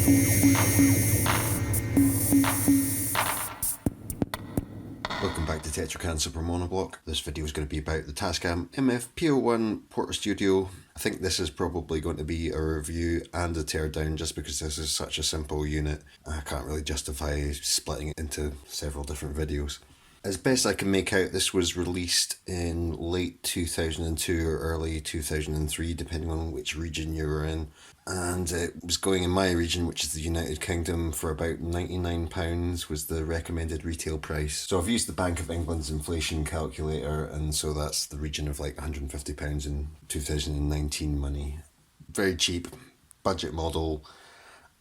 Welcome back to Tetrakan Super Monoblock. This video is going to be about the Tascam MF-P01 Portastudio. I think this is probably going to be a review and a teardown just because this is such a simple unit. I can't really justify splitting it into several different videos. As best I can make out, this was released in late 2002 or early 2003, depending on which region you were in. And it was going in my region, which is the United Kingdom, for about £99 was the recommended retail price. So I've used the Bank of England's inflation calculator, and so that's the region of like £150 in 2019 money. Very cheap, budget model.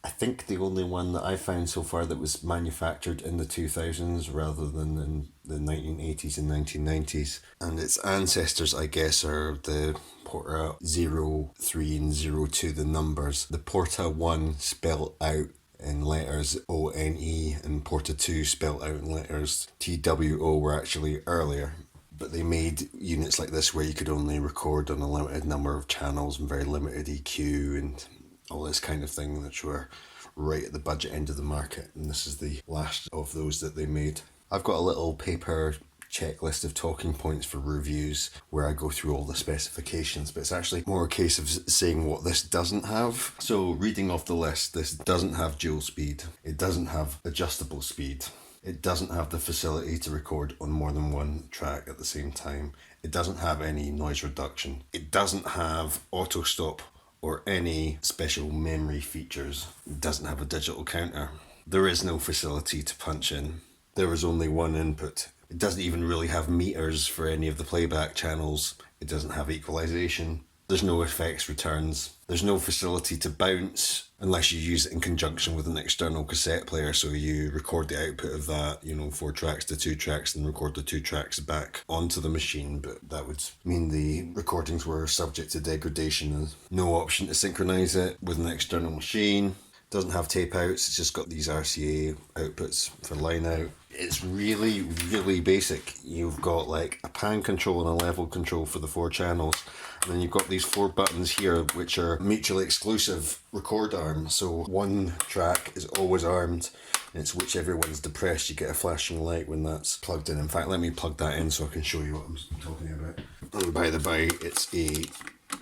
I think the only one that I've found so far that was manufactured in the 2000s rather than in the 1980s and 1990s. And its ancestors, I guess, are the Porta 03 and 02, the numbers. The Porta 1 spelled out in letters ONE and Porta 2 spelled out in letters TWO were actually earlier. But they made units like this where you could only record on a limited number of channels and very limited EQ and all this kind of thing, which were right at the budget end of the market, and this is the last of those that they made. I've got a little paper checklist of talking points for reviews where I go through all the specifications, but it's actually more a case of saying what this doesn't have. So reading off the list, this doesn't have dual speed, it doesn't have adjustable speed, it doesn't have the facility to record on more than one track at the same time, it doesn't have any noise reduction, it doesn't have auto stop or any special memory features. It doesn't have a digital counter. There is no facility to punch in. There is only one input. It doesn't even really have meters for any of the playback channels. It doesn't have equalization. There's no effects returns. There's no facility to bounce unless you use it in conjunction with an external cassette player. So you record the output of that, 4 tracks to 2 tracks, and record the 2 tracks back onto the machine. But that would mean the recordings were subject to degradation. There's no option to synchronize it with an external machine. Doesn't have tape outs, it's just got these RCA outputs for line out. It's really, really basic. You've got like a pan control and a level control for the 4 channels. And then you've got these 4 buttons here, which are mutually exclusive record arms. So one track is always armed, and it's whichever one's depressed, you get a flashing light when that's plugged in. In fact, let me plug that in so I can show you what I'm talking about. And by the by, it's a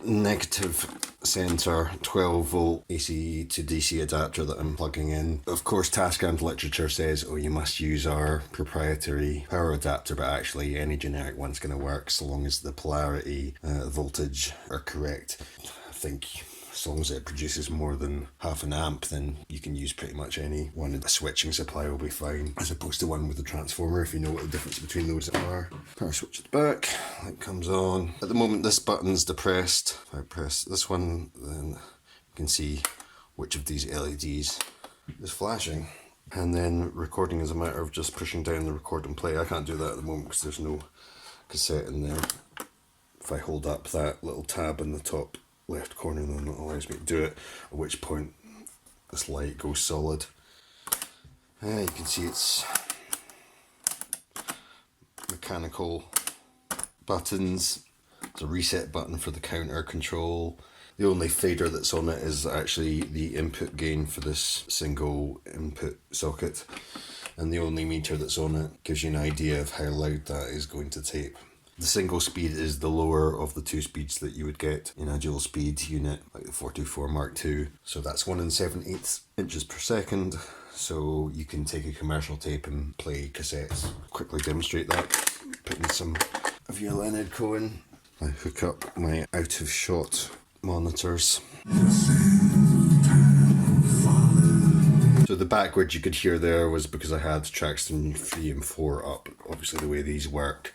negative center 12 volt AC to DC adapter that I'm plugging in. Of course, Tascam's literature says, oh, you must use our proprietary power adapter, but actually any generic one's going to work so long as the polarity, voltage are correct. I think as long as it produces more than half an amp, then you can use pretty much any one. A switching supply will be fine, as opposed to one with a transformer, if you know what the difference between those are. Power switch at the back, light comes on. At the moment this button's depressed. If I press this one, then you can see which of these LEDs is flashing. And then recording is a matter of just pushing down the record and play. I can't do that at the moment because there's no cassette in there. If I hold up that little tab in the top left corner, then it allows me to do it, at which point this light goes solid. You can see it's mechanical buttons. There's a reset button for the counter control. The only fader that's on it is actually the input gain for this single input socket, and the only meter that's on it gives you an idea of how loud that is going to tape. The single speed is the lower of the 2 speeds that you would get in a dual speed unit like the 424 Mark II. So that's 1 7/8 inches per second. So you can take a commercial tape and play cassettes. Quickly demonstrate that. Putting some of your Leonard Cohen. I hook up my out of shot monitors. So the backwards you could hear there was because I had tracks 3 and 4 up. Obviously the way these work.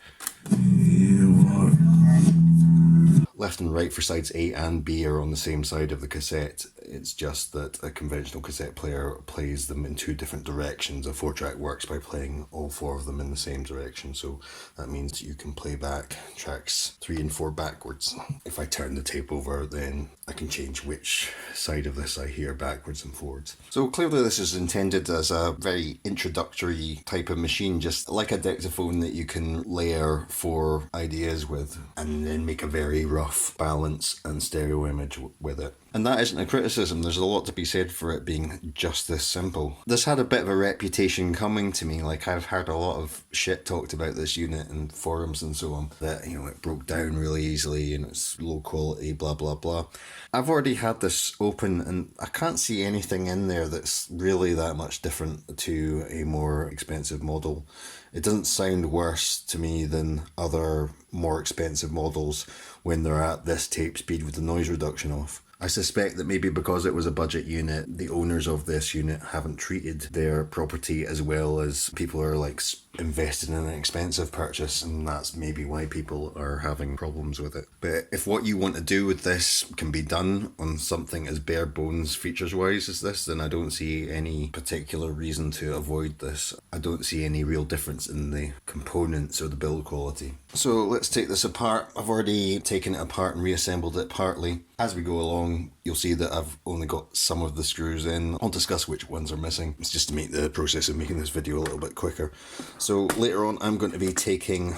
Left and right for sides A and B are on the same side of the cassette. It's just that a conventional cassette player plays them in 2 different directions. A 4-track works by playing all 4 of them in the same direction, so that means you can play back tracks 3 and 4 backwards. If I turn the tape over, then I can change which side of this I hear backwards and forwards. So clearly this is intended as a very introductory type of machine, just like a dictaphone that you can layer 4 ideas with and then make a very rough balance and stereo image with it. And that isn't a criticism, there's a lot to be said for it being just this simple. This had a bit of a reputation coming to me, like I've heard a lot of shit talked about this unit in forums and so on, that, you know, it broke down really easily and it's low quality, blah blah blah. I've already had this open and I can't see anything in there that's really that much different to a more expensive model. It doesn't sound worse to me than other more expensive models when they're at this tape speed with the noise reduction off. I suspect that maybe because it was a budget unit, the owners of this unit haven't treated their property as well as people are like invested in an expensive purchase, and that's maybe why people are having problems with it. But if what you want to do with this can be done on something as bare bones features wise as this, then I don't see any particular reason to avoid this. I don't see any real difference in the components or the build quality. So let's take this apart. I've already taken it apart and reassembled it partly. As we go along, you'll see that I've only got some of the screws in. I'll discuss which ones are missing. It's just to make the process of making this video a little bit quicker. So later on, I'm going to be taking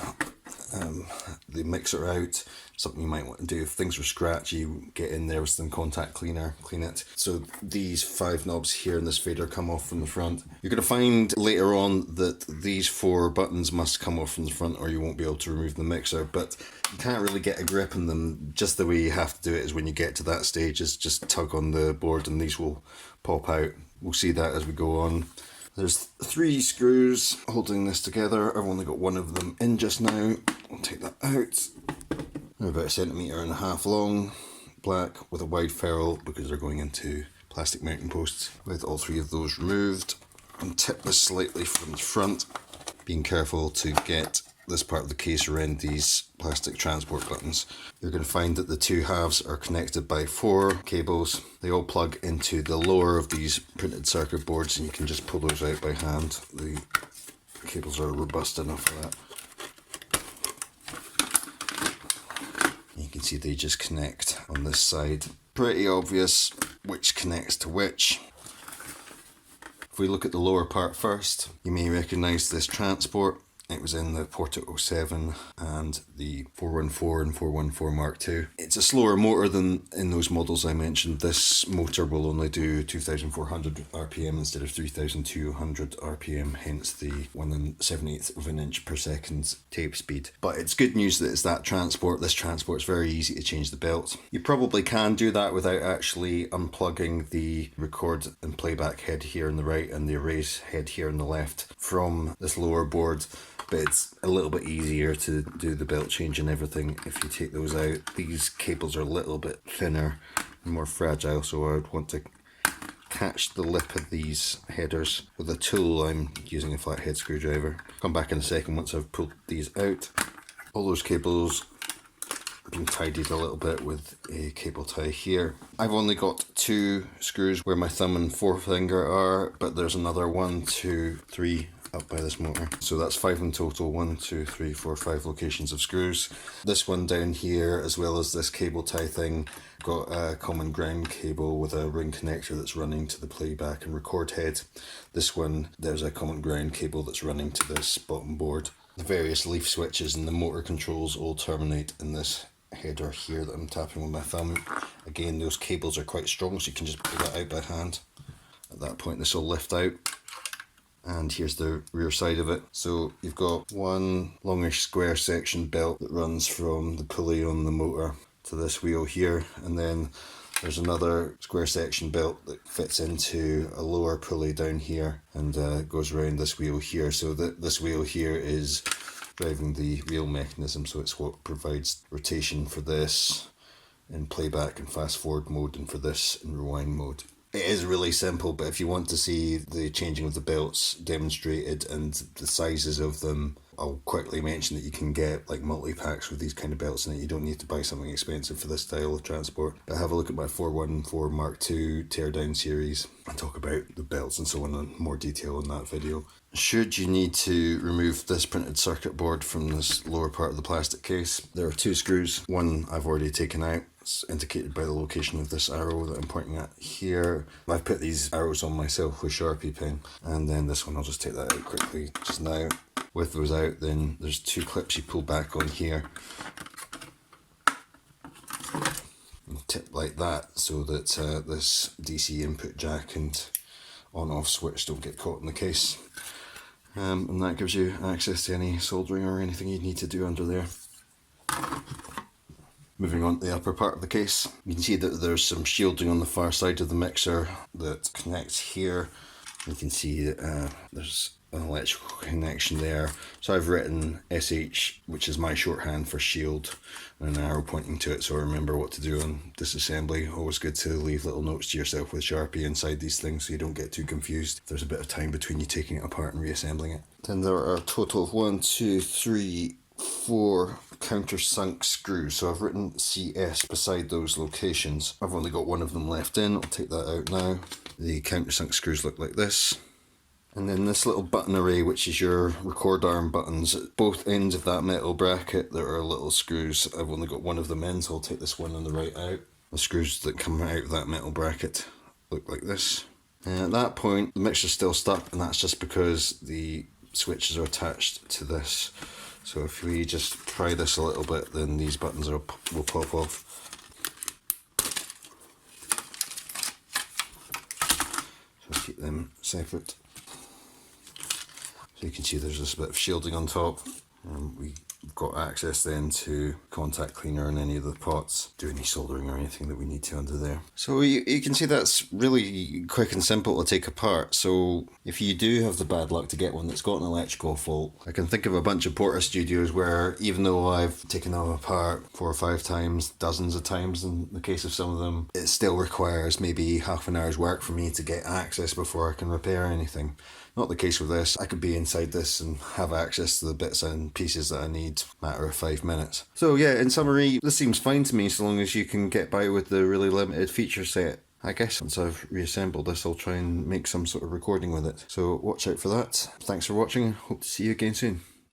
the mixer out. Something you might want to do if things are scratchy, get in there with some contact cleaner, clean it. So these 5 knobs here and this fader come off from the front. You're going to find later on that these 4 buttons must come off from the front or you won't be able to remove the mixer, but you can't really get a grip on them. Just the way you have to do it is when you get to that stage is just tug on the board and these will pop out. We'll see that as we go on. There's 3 screws holding this together. I've only got 1 of them in just now. I'll take that out. They're about 1.5 centimeters long, black with a wide ferrule because they're going into plastic mounting posts. With all 3 of those removed, and tip this slightly from the front, being careful to get this part of the case around these plastic transport buttons. You're going to find that the 2 halves are connected by 4 cables. They all plug into the lower of these printed circuit boards and you can just pull those out by hand. The cables are robust enough for that. You can see they just connect on this side. Pretty obvious which connects to which. If we look at the lower part first, you may recognise this transport. It was in the Porta-07 and the 414 and 414 Mark II. It's a slower motor than in those models I mentioned. This motor will only do 2,400 RPM instead of 3,200 RPM, hence the 1 7/8 of an inch per second tape speed. But it's good news that it's that transport. This transport's very easy to change the belt. You probably can do that without actually unplugging the record and playback head here on the right and the erase head here on the left from this lower board. But it's a little bit easier to do the belt change and everything if you take those out. These cables are a little bit thinner and more fragile, so I would want to catch the lip of these headers with a tool. I'm using a flathead screwdriver. Come back in a second once I've pulled these out. All those cables have been tidied a little bit with a cable tie here. I've only got 2 screws where my thumb and forefinger are, but there's another 1, 2, 3 up by this motor. So that's 5 in total, 1, 2, 3, 4, 5 locations of screws. This one down here, as well as this cable tie thing, got a common ground cable with a ring connector that's running to the playback and record head. This one, there's a common ground cable that's running to this bottom board. The various leaf switches and the motor controls all terminate in this header here that I'm tapping with my thumb. Again, those cables are quite strong, so you can just pull that out by hand. At that point, this will lift out. And here's the rear side of it. So you've got 1 longish square section belt that runs from the pulley on the motor to this wheel here, and then there's another square section belt that fits into a lower pulley down here and goes around this wheel here. So this wheel here is driving the wheel mechanism, so it's what provides rotation for this in playback and fast forward mode, and for this in rewind mode. It is really simple, but if you want to see the changing of the belts demonstrated and the sizes of them, I'll quickly mention that you can get like multi-packs with these kind of belts in it. You don't need to buy something expensive for this style of transport. But have a look at my 414 Mark II teardown series and talk about the belts and so on in more detail in that video. Should you need to remove this printed circuit board from this lower part of the plastic case, there are 2 screws. 1 I've already taken out. It's indicated by the location of this arrow that I'm pointing at here. I've put these arrows on myself with Sharpie pen, and then this one I'll just take that out quickly just now. With those out, then there's two clips you pull back on here and tip like that so that this DC input jack and on-off switch don't get caught in the case. And that gives you access to any soldering or anything you need to do under there. Moving on to the upper part of the case, you can see that there's some shielding on the far side of the mixer that connects here. You can see that there's an electrical connection there. So I've written SH, which is my shorthand for shield, and an arrow pointing to it so I remember what to do on disassembly. Always good to leave little notes to yourself with Sharpie inside these things so you don't get too confused. There's a bit of time between you taking it apart and reassembling it. Then there are a total of 1, 2, 3, 4 countersunk screws. So I've written CS beside those locations. I've only got one of them left in. I'll take that out now. The countersunk screws look like this. And then this little button array, which is your record arm buttons, at both ends of that metal bracket there are little screws. I've only got one of them in, so I'll take this one on the right out. The screws that come out of that metal bracket look like this. And at that point the mixer's still stuck, and that's just because the switches are attached to this. So if we just pry this a little bit, then these buttons will pop off. So keep them separate. So you can see there's this bit of shielding on top. We've got access then to contact cleaner in any of the pots, do any soldering or anything that we need to under there. So you can see that's really quick and simple to take apart. So if you do have the bad luck to get one that's got an electrical fault, I can think of a bunch of Portastudios where even though I've taken them apart 4 or 5 times, dozens of times in the case of some of them, it still requires maybe half an hour's work for me to get access before I can repair anything. Not the case with this. I could be inside this and have access to the bits and pieces that I need, matter of 5 minutes. So yeah, in summary, this seems fine to me so long as you can get by with the really limited feature set. I guess once I've reassembled this, I'll try and make some sort of recording with it. So watch out for that. Thanks for watching. Hope to see you again soon.